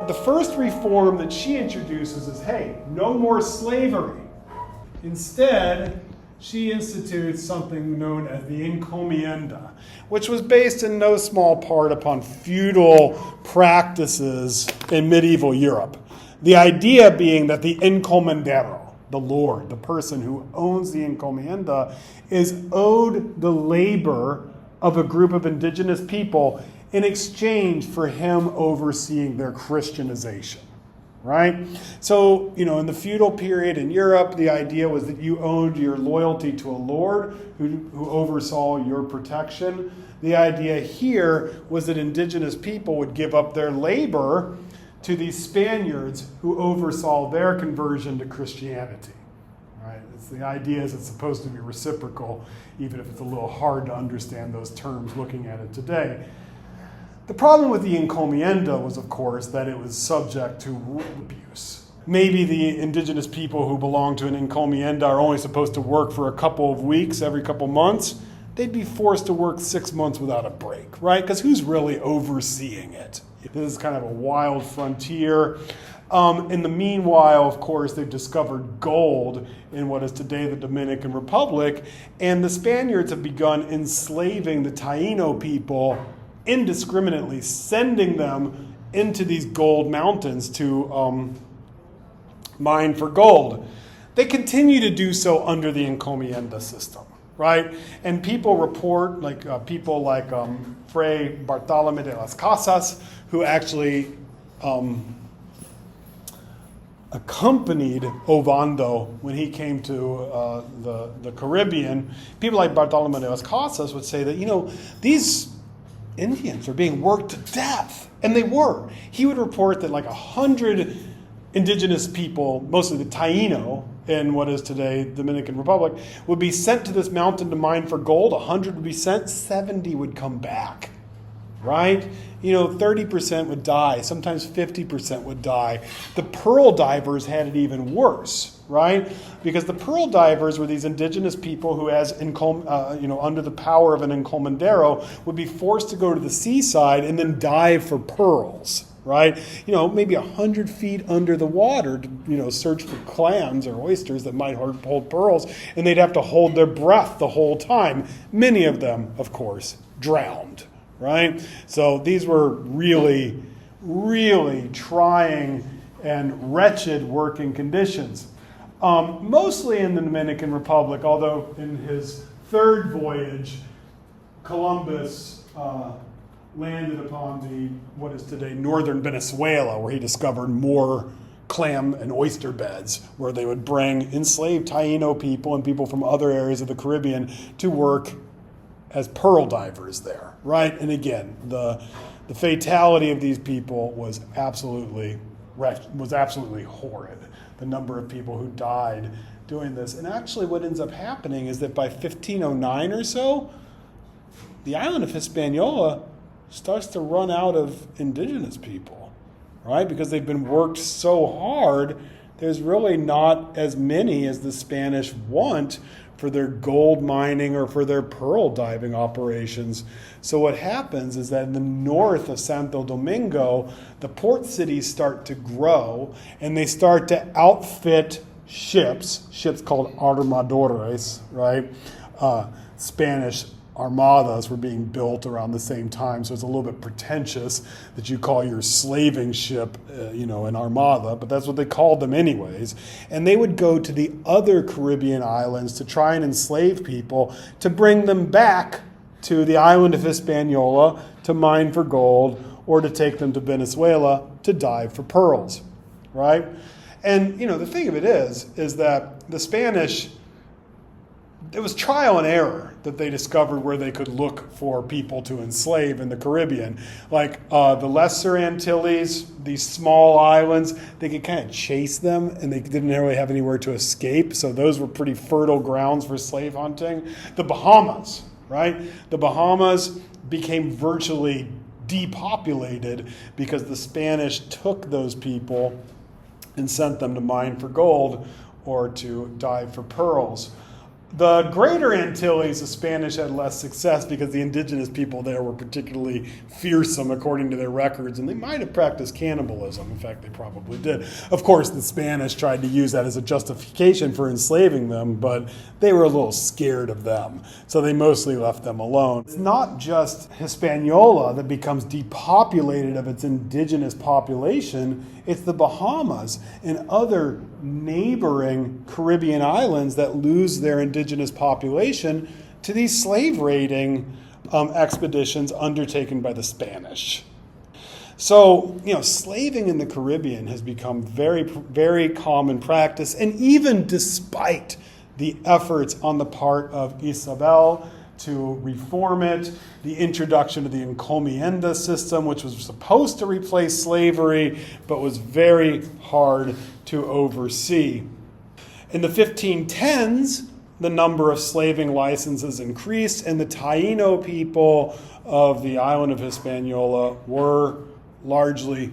The first reform that she introduces is, hey, no more slavery. Instead, she institutes something known as the encomienda, which was based in no small part upon feudal practices in medieval Europe. The idea being that the encomendero, the lord, the person who owns the encomienda, is owed the labor of a group of indigenous people in exchange for him overseeing their Christianization. Right? So, in the feudal period in Europe, the idea was that you owed your loyalty to a lord who oversaw your protection. The idea here was that indigenous people would give up their labor to these Spaniards who oversaw their conversion to Christianity. Right? The idea is it's supposed to be reciprocal, even if it's a little hard to understand those terms looking at it today. The problem with the encomienda was, of course, that it was subject to rule abuse. Maybe the indigenous people who belong to an encomienda are only supposed to work for a couple of weeks every couple months. They'd be forced to work 6 months without a break, right? Because who's really overseeing it? This is kind of a wild frontier. In the meanwhile, of course, they've discovered gold in what is today the Dominican Republic, and the Spaniards have begun enslaving the Taino people indiscriminately, sending them into these gold mountains to mine for gold. They continue to do so under the encomienda system, right? And people report, people like Fray Bartolomé de las Casas, who actually accompanied Ovando when he came to the Caribbean. People like Bartolomé de las Casas would say that, these Indians are being worked to death. And they were. He would report that 100 indigenous people, mostly the Taino in what is today Dominican Republic, would be sent to this mountain to mine for gold. 100 would be sent, 70 would come back. Right? 30% would die, sometimes 50% would die. The pearl divers had it even worse, right? Because the pearl divers were these indigenous people who, under the power of an encomendero, would be forced to go to the seaside and then dive for pearls, right? Maybe 100 feet under the water to, search for clams or oysters that might hold pearls, and they'd have to hold their breath the whole time. Many of them, of course, drowned. Right? So these were really, really trying and wretched working conditions. Mostly in the Dominican Republic, although in his third voyage, Columbus landed upon what is today northern Venezuela, where he discovered more clam and oyster beds, where they would bring enslaved Taino people and people from other areas of the Caribbean to work as pearl divers there, right? And again, the fatality of these people was absolutely horrid. The number of people who died doing this. And actually what ends up happening is that by 1509 or so, the island of Hispaniola starts to run out of indigenous people, right? Because they've been worked so hard, there's really not as many as the Spanish want for their gold mining or for their pearl diving operations. So what happens is that in the north of Santo Domingo, the port cities start to grow, and they start to outfit ships called armadores, right? Spanish armadas were being built around the same time, so it's a little bit pretentious that you call your slaving ship, an armada, but that's what they called them anyways. And they would go to the other Caribbean islands to try and enslave people, to bring them back to the island of Hispaniola to mine for gold, or to take them to Venezuela to dive for pearls, right? And, the thing of it is that the Spanish, it was trial and error that they discovered where they could look for people to enslave in the Caribbean. Like the Lesser Antilles, these small islands, they could kind of chase them, and they didn't really have anywhere to escape. So those were pretty fertile grounds for slave hunting. The Bahamas, right? The Bahamas became virtually depopulated because the Spanish took those people and sent them to mine for gold or to dive for pearls. The Greater Antilles, the Spanish had less success because the indigenous people there were particularly fearsome according to their records, and they might have practiced cannibalism. In fact, they probably did. Of course, the Spanish tried to use that as a justification for enslaving them, but they were a little scared of them, so they mostly left them alone. It's not just Hispaniola that becomes depopulated of its indigenous population. It's the Bahamas and other neighboring Caribbean islands that lose their indigenous population to these slave raiding expeditions undertaken by the Spanish. So, slaving in the Caribbean has become very, very common practice, and even despite the efforts on the part of Isabel to reform it, the introduction of the encomienda system, which was supposed to replace slavery, but was very hard to oversee. In the 1510s, the number of slaving licenses increased, and the Taino people of the island of Hispaniola were largely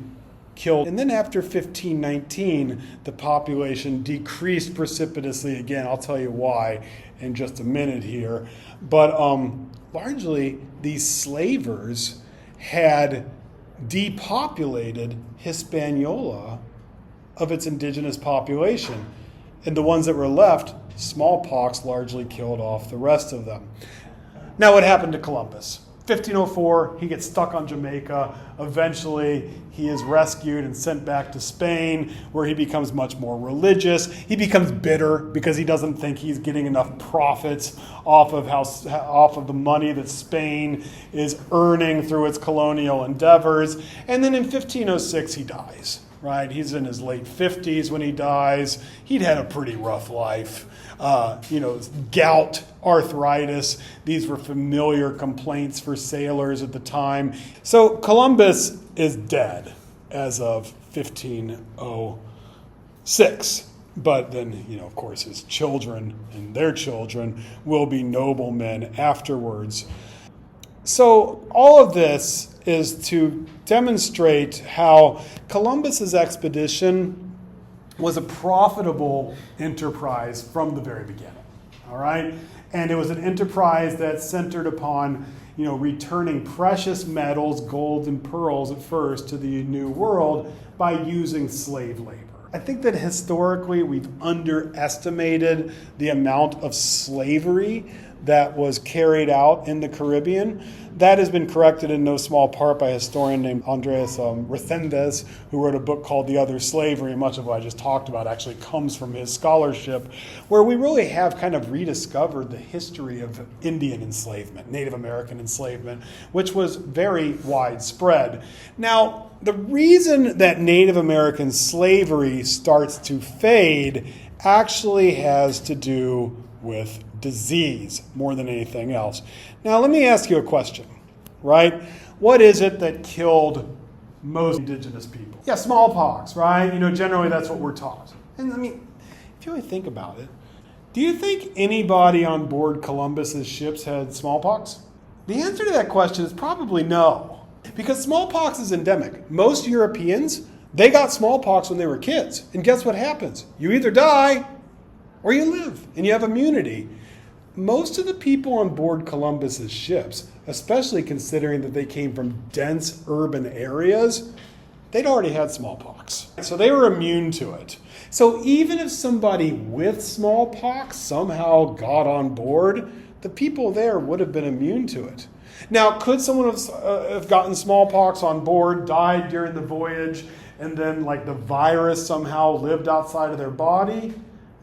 killed. And then after 1519, the population decreased precipitously again. I'll tell you why in just a minute here. But largely, these slavers had depopulated Hispaniola of its indigenous population. And the ones that were left, smallpox largely killed off the rest of them. Now, what happened to Columbus? 1504, he gets stuck on Jamaica. Eventually, he is rescued and sent back to Spain, where he becomes much more religious. He becomes bitter because he doesn't think he's getting enough profits off of the money that Spain is earning through its colonial endeavors. And then in 1506, he dies. Right? He's in his late 50s when he dies. He'd had a pretty rough life. Gout, arthritis, these were familiar complaints for sailors at the time. So Columbus is dead as of 1506. But then, of course, his children and their children will be noblemen afterwards. So all of this is to demonstrate how Columbus's expedition was a profitable enterprise from the very beginning. All right? And it was an enterprise that centered upon, returning precious metals, gold and pearls at first, to the New World by using slave labor. I think that historically we've underestimated the amount of slavery that was carried out in the Caribbean. That has been corrected in no small part by a historian named Andres Reséndez, who wrote a book called The Other Slavery, and much of what I just talked about actually comes from his scholarship, where we really have kind of rediscovered the history of Indian enslavement, Native American enslavement, which was very widespread. Now, the reason that Native American slavery starts to fade actually has to do with disease more than anything else. Now, let me ask you a question, right? What is it that killed most indigenous people? Yeah, smallpox, right? Generally that's what we're taught. And if you really think about it, do you think anybody on board Columbus's ships had smallpox? The answer to that question is probably no, because smallpox is endemic. Most Europeans, they got smallpox when they were kids. And guess what happens? You either die or you live, and you have immunity. Most of the people on board Columbus's ships, especially considering that they came from dense urban areas, they'd already had smallpox. So they were immune to it. So even if somebody with smallpox somehow got on board, the people there would have been immune to it. Now, could someone have gotten smallpox on board, died during the voyage, and then the virus somehow lived outside of their body?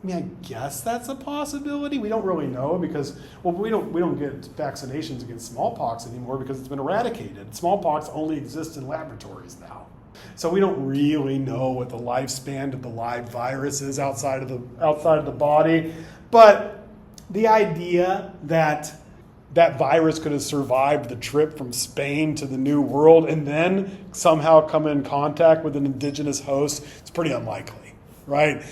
I guess that's a possibility. We don't really know because, we don't get vaccinations against smallpox anymore because it's been eradicated. Smallpox only exists in laboratories now. So we don't really know what the lifespan of the live virus is outside of the body. But the idea that that virus could have survived the trip from Spain to the New World and then somehow come in contact with an indigenous host, it's pretty unlikely, right?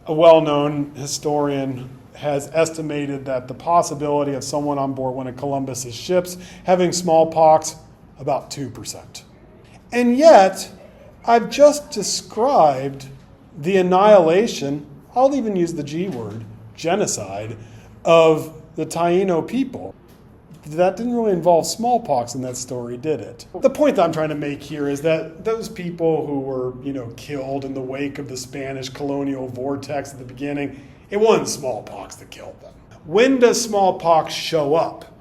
A well-known historian has estimated that the possibility of someone on board one of Columbus's ships having smallpox, about 2%. And yet, I've just described the annihilation, I'll even use the G word, genocide, of the Taino people. That didn't really involve smallpox in that story, did it? The point that I'm trying to make here is that those people who were, killed in the wake of the Spanish colonial vortex at the beginning, it wasn't smallpox that killed them. When does smallpox show up?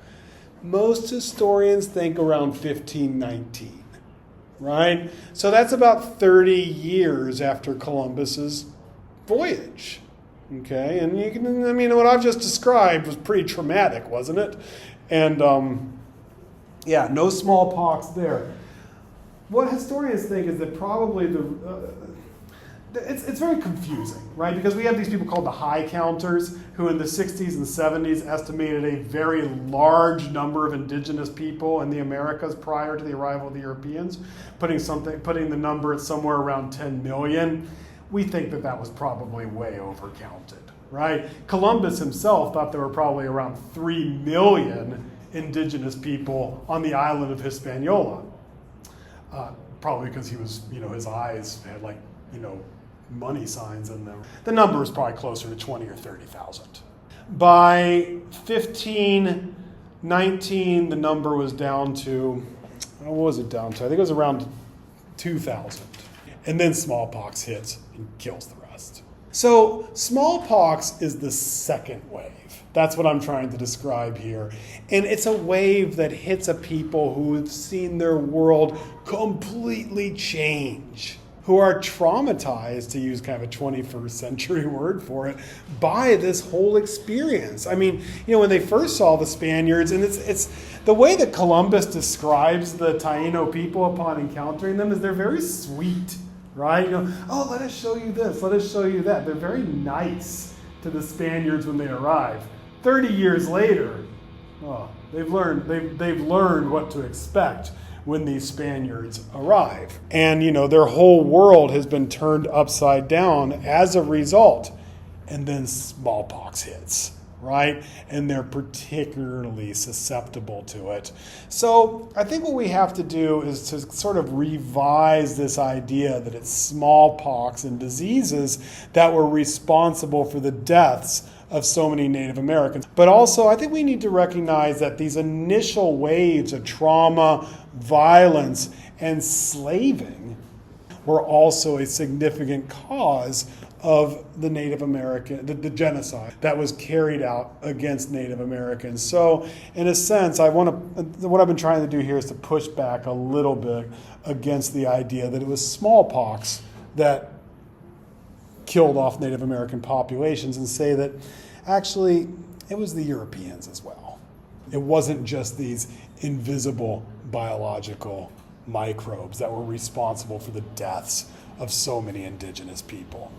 Most historians think around 1519, right? So that's about 30 years after Columbus's voyage. Okay, and what I've just described was pretty traumatic, wasn't it? And no smallpox there. What historians think is that probably it's very confusing, right? Because we have these people called the high counters who in the 60s and 70s estimated a very large number of indigenous people in the Americas prior to the arrival of the Europeans, putting the number at somewhere around 10 million. We think that was probably way overcounted, right? Columbus himself thought there were probably around 3 million indigenous people on the island of Hispaniola. Probably because he was, his eyes had money signs in them. The number was probably closer to 20 or 30,000. By 1519, the number was down to, what was it down to? I think it was around 2,000. And then smallpox hits and kills the rest. So smallpox is the second wave. That's what I'm trying to describe here. And it's a wave that hits a people who have seen their world completely change, who are traumatized, to use kind of a 21st century word for it, by this whole experience. When they first saw the Spaniards, and it's the way that Columbus describes the Taino people upon encountering them is they're very sweet, right? Let us show you this, let us show you that. They're very nice to the Spaniards when they arrive. 30 years later, they've learned what to expect when these Spaniards arrive. And, their whole world has been turned upside down as a result. And then smallpox hits, right? And they're particularly susceptible to it. So I think what we have to do is to sort of revise this idea that it's smallpox and diseases that were responsible for the deaths of so many Native Americans. But also, I think we need to recognize that these initial waves of trauma, violence, and slaving were also a significant cause of the Native American, the genocide that was carried out against Native Americans. So, in a sense, what I've been trying to do here is to push back a little bit against the idea that it was smallpox that killed off Native American populations and say that actually it was the Europeans as well. It wasn't just these invisible biological microbes that were responsible for the deaths of so many indigenous people.